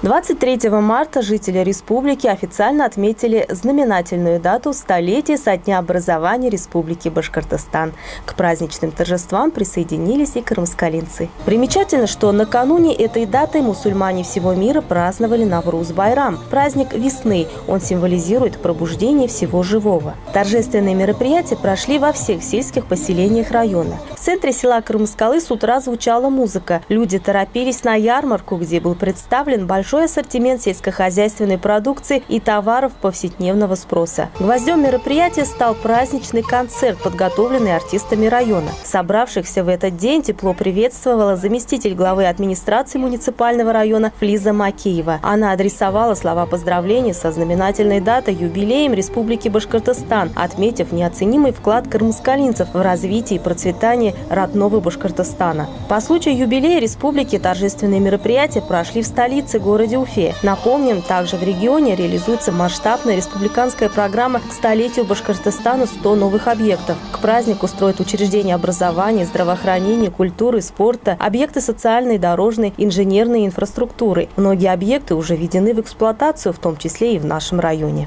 23 марта жители республики официально отметили знаменательную дату столетия со дня образования Республики Башкортостан. К праздничным торжествам присоединились и крымскалинцы. Примечательно, что накануне этой даты мусульмане всего мира праздновали Навруз-Байрам – праздник весны. Он символизирует пробуждение всего живого. Торжественные мероприятия прошли во всех сельских поселениях района. В центре села Крымскалы с утра звучала музыка. Люди торопились на ярмарку, где был представлен большой ассортимент сельскохозяйственной продукции и товаров повседневного спроса. Гвоздем мероприятия стал праздничный концерт, подготовленный артистами района. Собравшихся в этот день тепло приветствовала заместитель главы администрации муниципального района Флиза Макеева. Она адресовала слова поздравления со знаменательной датой юбилеем Республики Башкортостан, отметив неоценимый вклад крымскалинцев в развитие и процветание родного Башкортостана. По случаю юбилея республики торжественные мероприятия прошли в столице городе Уфе. Напомним, также в регионе реализуется масштабная республиканская программа к столетию Башкортостана 100 новых объектов. К празднику строят учреждения образования, здравоохранения, культуры, спорта, объекты социальной, дорожной, инженерной инфраструктуры. Многие объекты уже введены в эксплуатацию, в том числе и в нашем районе.